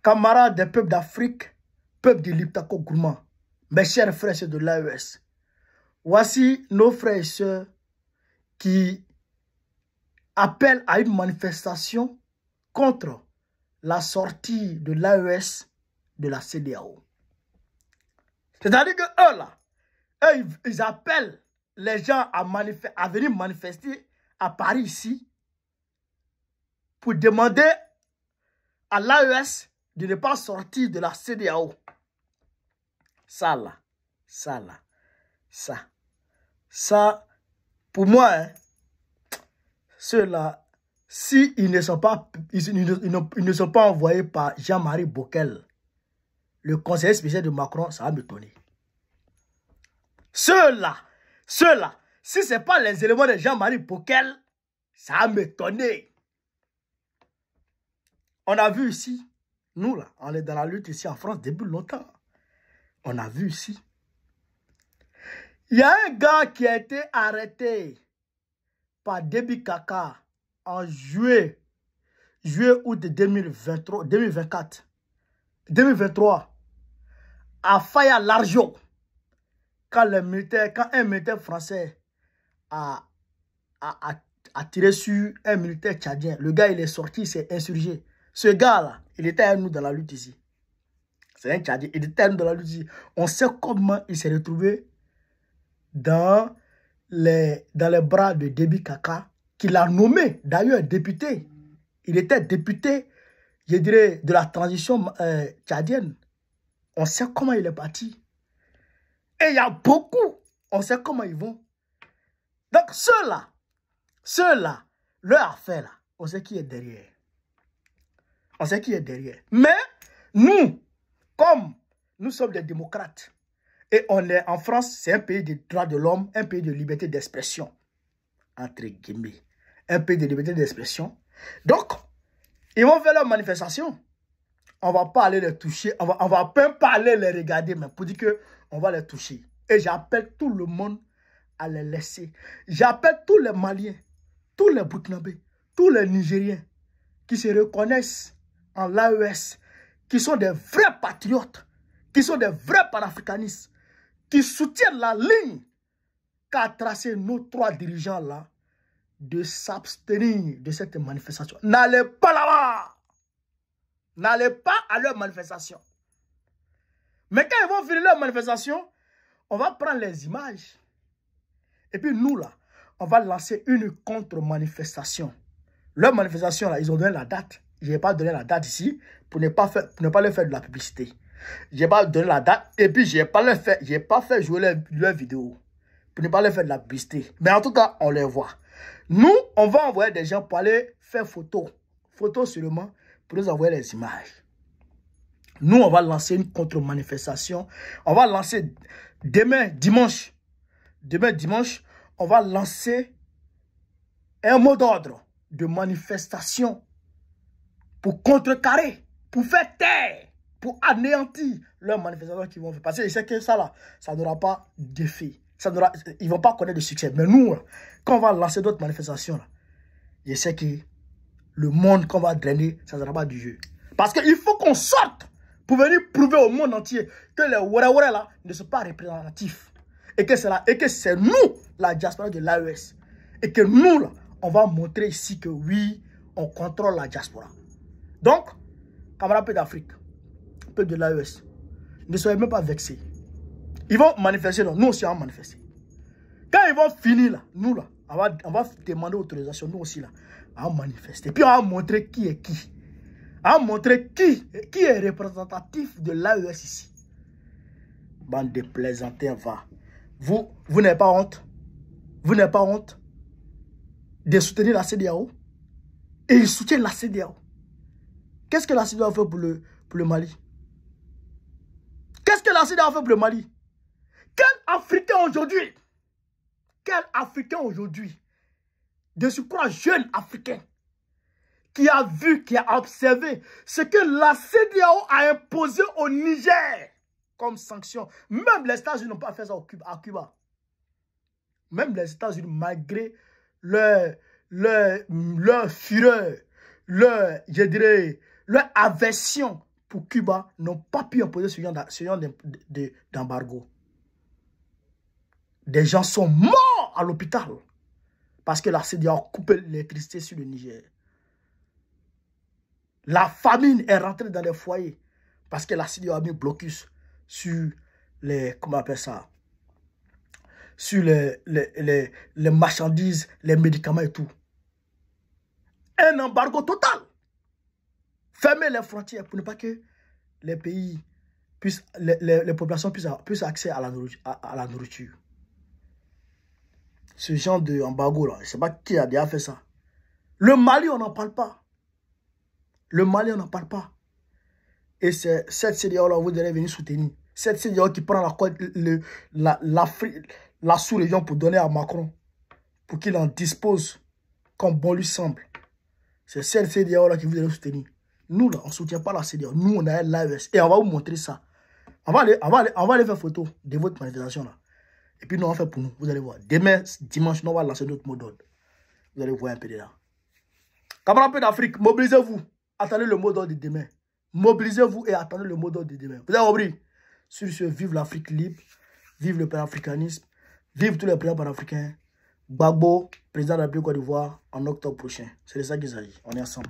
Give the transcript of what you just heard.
camarades des peuples d'Afrique, peuples de l'Iptako Gourmand, mes chers frères et sœurs de l'AES, voici nos frères et sœurs qui appellent à une manifestation contre la sortie de l'AES de la CEDEAO. C'est-à-dire que eux, là, ils appellent les gens à venir manifester à Paris ici pour demander à l'AES de ne pas sortir de la CEDEAO. Ça, pour moi, hein, ceux-là, s'ils ne sont pas, ils ne sont pas envoyés par Jean-Marie Bockel, le conseiller spécial de Macron, ça va m'étonner. Ceux-là, si ce n'est pas les éléments de Jean-Marie Bockel, ça va m'étonner. On a vu ici, nous là, on est dans la lutte ici en France depuis longtemps. On a vu ici. Il y a un gars qui a été arrêté par Déby Kaka en juillet août de 2023 à Faya Largeau. Quand un militaire français a tiré sur un militaire tchadien, le gars il est sorti, il s'est insurgé. Ce gars-là, il était avec nous dans la lutte ici. C'est un Tchadien, il était avec nous dans la lutte ici. On sait comment il s'est retrouvé dans les bras de Déby Kaka, qu'il a nommé d'ailleurs député. Il était député, je dirais, de la transition tchadienne. On sait comment il est parti. Et il y a beaucoup, on sait comment ils vont. Donc ceux-là, leur affaire, là, on sait qui est derrière. On sait qui est derrière. Mais nous, comme nous sommes des démocrates, et on est en France, c'est un pays de droits de l'homme, un pays de liberté d'expression, entre guillemets. Un pays de liberté d'expression. Donc, ils vont faire leur manifestation. On ne va pas aller les toucher, on va même pas aller les regarder, mais pour dire qu'on va les toucher. Et j'appelle tout le monde à les laisser. J'appelle tous les Maliens, tous les Burkinabés, tous les Nigériens qui se reconnaissent en l'AES, qui sont des vrais patriotes, qui sont des vrais panafricanistes, qui soutiennent la ligne qu'a tracée nos trois dirigeants-là, de s'abstenir de cette manifestation. N'allez pas là-bas. N'allez pas à leur manifestation. Mais quand ils vont finir leur manifestation, on va prendre les images. Et puis nous, là, on va lancer une contre-manifestation. Leur manifestation, là, ils ont donné la date. Je n'ai pas donné la date ici pour ne pas leur faire de la publicité. Je n'ai pas donné la date et puis je n'ai pas fait jouer leur vidéo pour ne pas leur faire de la publicité. Mais en tout cas, on les voit. Nous, on va envoyer des gens pour aller faire photo. Photo seulement pour nous envoyer les images. Nous, on va lancer une contre-manifestation. On va lancer demain, dimanche. Demain, dimanche, on va lancer un mot d'ordre de manifestation pour contrecarrer, pour faire taire, pour anéantir leurs manifestations qu'ils vont faire. Parce que je sais que ça, là, ça n'aura pas d'effet. Ils ne vont pas connaître de succès. Mais nous, là, quand on va lancer d'autres manifestations, là, je sais que le monde qu'on va drainer, ça ne sera pas du jeu. Parce qu'il faut qu'on sorte pour venir prouver au monde entier que les Ouara là ne sont pas représentatifs. Et que c'est nous, la diaspora de l'AES. Et que nous, là, on va montrer ici que oui, on contrôle la diaspora. Donc, camarades peu d'Afrique, peu de l'AES, ne soyez même pas vexés. Ils vont manifester, là. Nous aussi on va manifester. Quand ils vont finir, là, nous, là, on va demander autorisation, nous aussi, là, à manifester. Puis on va montrer qui est qui. On va montrer qui est représentatif de l'AES ici. Bande de plaisantins, va. Vous n'avez pas honte. Vous n'avez pas honte de soutenir la CEDEAO. Et ils soutiennent la CEDEAO. Qu'est-ce que la CEDEAO fait pour le Mali? Qu'est-ce que la CEDEAO fait pour le Mali? Quel Africain aujourd'hui, de surcroît jeune Africain, qui a vu, qui a observé ce que la CEDEAO a imposé au Niger comme sanction. Même les États-Unis n'ont pas fait ça à Cuba. Même les États-Unis, malgré leur fureur, leur aversion pour Cuba n'ont pas pu imposer ce genre d'embargo. Des gens sont morts à l'hôpital parce que la CEDEAO a coupé l'électricité sur le Niger. La famine est rentrée dans les foyers parce que la CEDEAO a mis blocus sur les, comment on appelle ça, sur les marchandises, les médicaments et tout. Un embargo total. Fermer les frontières pour ne pas que les pays puissent, les populations puissent accès à la nourriture. Ce genre d'embargo là, je ne sais pas qui a déjà fait ça. Le Mali, on n'en parle pas. Le Mali, on n'en parle pas. Et c'est cette CEDEAO là, vous allez venir soutenir. Cette CEDEAO qui prend la sous-région pour donner à Macron, pour qu'il en dispose comme bon lui semble. C'est cette CEDEAO là que vous allez soutenir. Nous là, on ne soutient pas la CEDEAO. Nous, on a l'AES. Et on va vous montrer ça. On va aller faire photo de votre manifestation là. Et puis nous, on fait pour nous. Vous allez voir. Demain, dimanche, nous, on va lancer notre mot d'ordre. Vous allez voir un peu de là. Camarades d'Afrique, mobilisez-vous. Attendez le mot d'ordre de demain. Mobilisez-vous et attendez le mot d'ordre de demain. Vous avez compris? Sur ce, vive l'Afrique libre. Vive le panafricanisme. Vive tous les présidents panafricains. Gbagbo, président de la République Côte d'Ivoire, en octobre prochain. C'est de ça qu'il s'agit. On est ensemble.